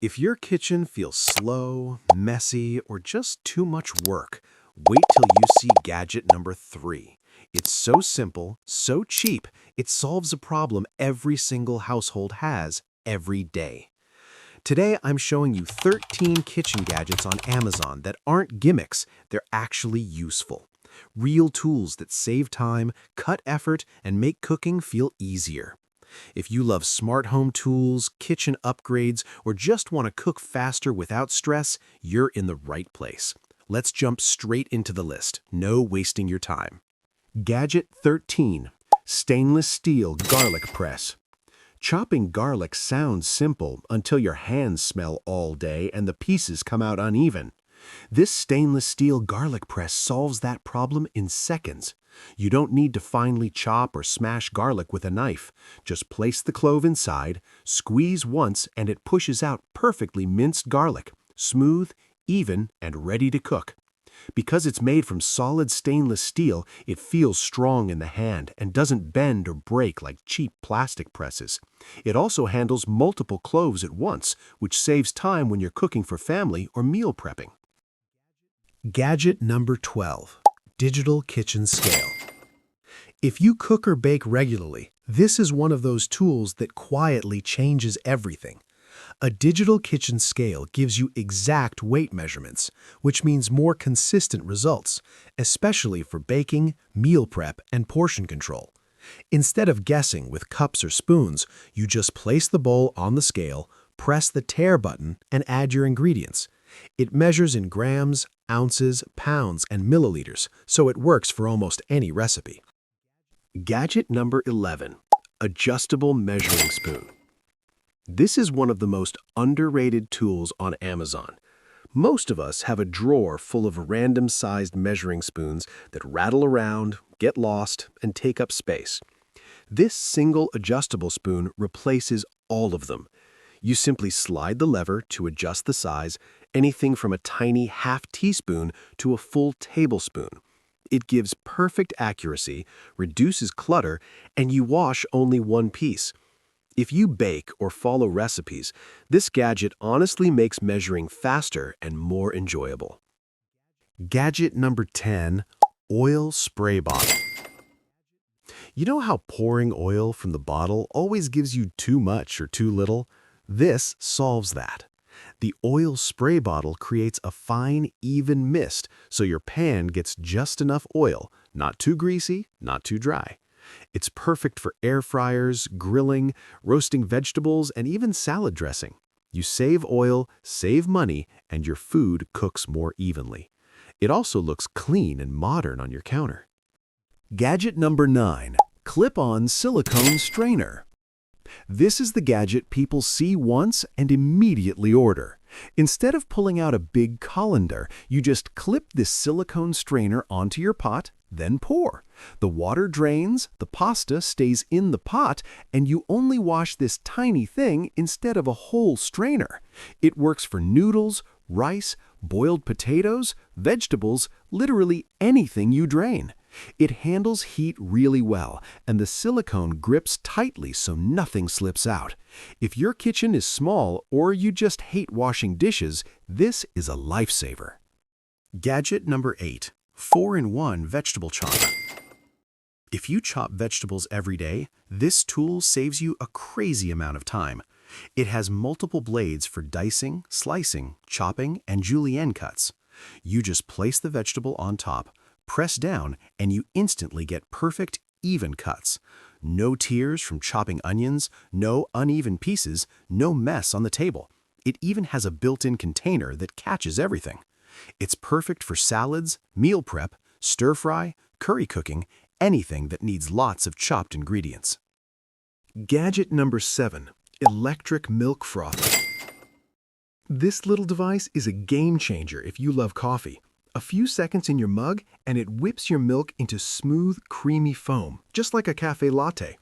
If your kitchen feels slow, messy, or just too much work, wait till you see gadget number 3. It's so simple, so cheap, it solves a problem every single household has every day. Today, I'm showing you 13 kitchen gadgets on Amazon that aren't gimmicks, they're actually useful. Real tools that save time, cut effort, and make cooking feel easier. If you love smart home tools, kitchen upgrades, or just want to cook faster without stress, you're in the right place. Let's jump straight into the list. No wasting your time. Gadget 13. Stainless steel garlic press. Chopping garlic sounds simple until your hands smell all day and the pieces come out uneven. This stainless steel garlic press solves that problem in seconds. You don't need to finely chop or smash garlic with a knife. Just place the clove inside, squeeze once, and it pushes out perfectly minced garlic, smooth, even, and ready to cook. Because it's made from solid stainless steel, it feels strong in the hand and doesn't bend or break like cheap plastic presses. It also handles multiple cloves at once, which saves time when you're cooking for family or meal prepping. Gadget number 12. Digital kitchen scale. If you cook or bake regularly, this is one of those tools that quietly changes everything. A digital kitchen scale gives you exact weight measurements, which means more consistent results, especially for baking, meal prep, and portion control. Instead of guessing with cups or spoons, you just place the bowl on the scale, press the tare button, and add your ingredients. It measures in grams, ounces, pounds, and milliliters, so it works for almost any recipe. Gadget number 11. Adjustable measuring spoon. This is one of the most underrated tools on Amazon. Most of us have a drawer full of random-sized measuring spoons that rattle around, get lost, and take up space. This single adjustable spoon replaces all of them. You simply slide the lever to adjust the size, anything from a tiny half teaspoon to a full tablespoon. It gives perfect accuracy, reduces clutter, and you wash only one piece. If you bake or follow recipes, this gadget honestly makes measuring faster and more enjoyable. Gadget number 10. Oil spray bottle. You know how pouring oil from the bottle always gives you too much or too little? This solves that. The oil spray bottle creates a fine, even mist so your pan gets just enough oil, not too greasy, not too dry. It's perfect for air fryers, grilling, roasting vegetables, and even salad dressing. You save oil, save money, and your food cooks more evenly. It also looks clean and modern on your counter. Gadget number 9. Clip-on silicone strainer. This is the gadget people see once and immediately order. Instead of pulling out a big colander, you just clip this silicone strainer onto your pot, then pour. The water drains, the pasta stays in the pot, and you only wash this tiny thing instead of a whole strainer. It works for noodles, rice, boiled potatoes, vegetables, literally anything you drain. It handles heat really well, and the silicone grips tightly so nothing slips out. If your kitchen is small or you just hate washing dishes, this is a lifesaver. Gadget number 8. 4-in-1 vegetable chopper. If you chop vegetables every day, this tool saves you a crazy amount of time. It has multiple blades for dicing, slicing, chopping, and julienne cuts. You just place the vegetable on top, press down, and you instantly get perfect, even cuts. No tears from chopping onions, no uneven pieces, no mess on the table. It even has a built-in container that catches everything. It's perfect for salads, meal prep, stir-fry, curry cooking, anything that needs lots of chopped ingredients. Gadget number 7. Electric milk frother. This little device is a game changer if you love coffee. A few seconds in your mug, and it whips your milk into smooth, creamy foam, just like a cafe latte.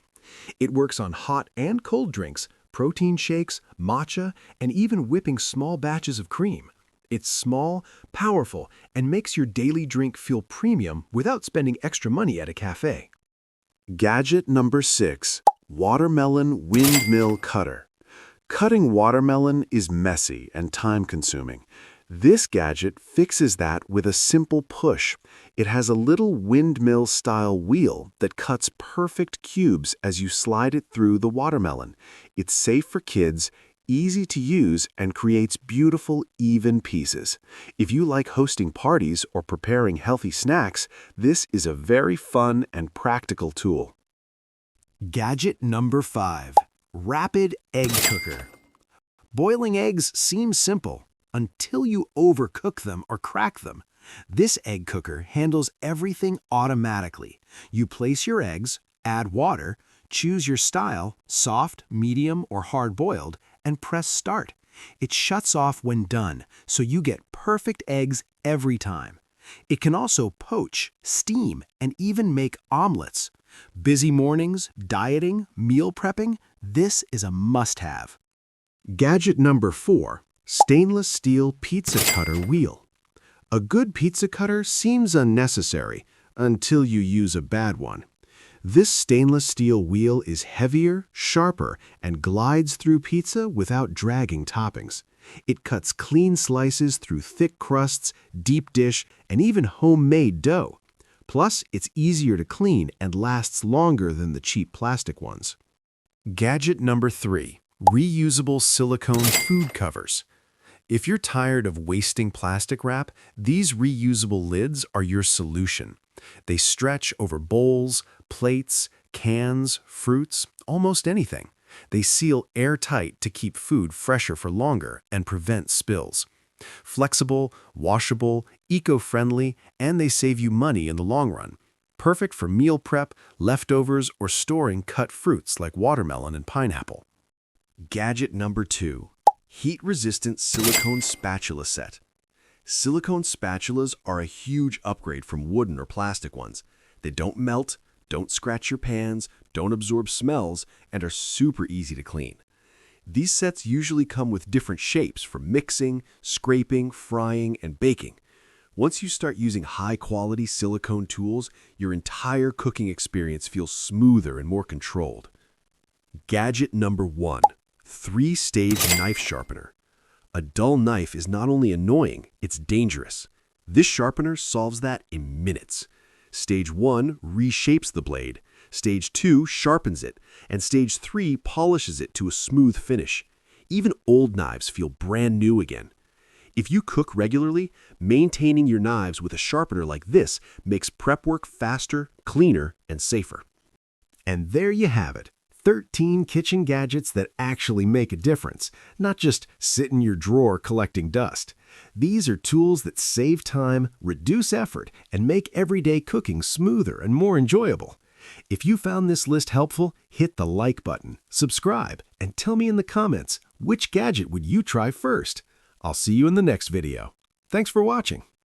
It works on hot and cold drinks, protein shakes, matcha, and even whipping small batches of cream. It's small, powerful, and makes your daily drink feel premium without spending extra money at a cafe. Gadget number 6. Watermelon windmill cutter. Cutting watermelon is messy and time-consuming. This gadget fixes that with a simple push. It has a little windmill-style wheel that cuts perfect cubes as you slide it through the watermelon. It's safe for kids, easy to use, and creates beautiful, even pieces. If you like hosting parties or preparing healthy snacks, this is a very fun and practical tool. Gadget number 5. Rapid Egg Cooker. Boiling eggs seems simple until you overcook them or crack them. This egg cooker handles everything automatically. You place your eggs, add water, choose your style, soft, medium, or hard-boiled, and press start. It shuts off when done, so you get perfect eggs every time. It can also poach, steam, and even make omelets. Busy mornings, dieting, meal prepping, this is a must-have. Gadget number 4. Stainless steel pizza cutter wheel. A good pizza cutter seems unnecessary until you use a bad one. This stainless steel wheel is heavier, sharper, and glides through pizza without dragging toppings. It cuts clean slices through thick crusts, deep dish, and even homemade dough. Plus, it's easier to clean and lasts longer than the cheap plastic ones. Gadget number 3. Reusable silicone food covers. If you're tired of wasting plastic wrap, these reusable lids are your solution. They stretch over bowls, plates, cans, fruits, almost anything. They seal airtight to keep food fresher for longer and prevent spills. Flexible, washable, eco-friendly, and they save you money in the long run. Perfect for meal prep, leftovers, or storing cut fruits like watermelon and pineapple. Gadget number 2. Heat-resistant silicone spatula set. Silicone spatulas are a huge upgrade from wooden or plastic ones. They don't melt, don't scratch your pans, don't absorb smells, and are super easy to clean. These sets usually come with different shapes for mixing, scraping, frying, and baking. Once you start using high-quality silicone tools, your entire cooking experience feels smoother and more controlled. Gadget number 1. 3-stage knife sharpener. A dull knife is not only annoying, it's dangerous. This sharpener solves that in minutes. Stage 1 reshapes the blade, Stage 2 sharpens it, and Stage 3 polishes it to a smooth finish. Even old knives feel brand new again. If you cook regularly, maintaining your knives with a sharpener like this makes prep work faster, cleaner, and safer. And there you have it. 13 kitchen gadgets that actually make a difference, not just sit in your drawer collecting dust. These are tools that save time, reduce effort, and make everyday cooking smoother and more enjoyable. If you found this list helpful, hit the like button, subscribe, and tell me in the comments which gadget would you try first. I'll see you in the next video. Thanks for watching.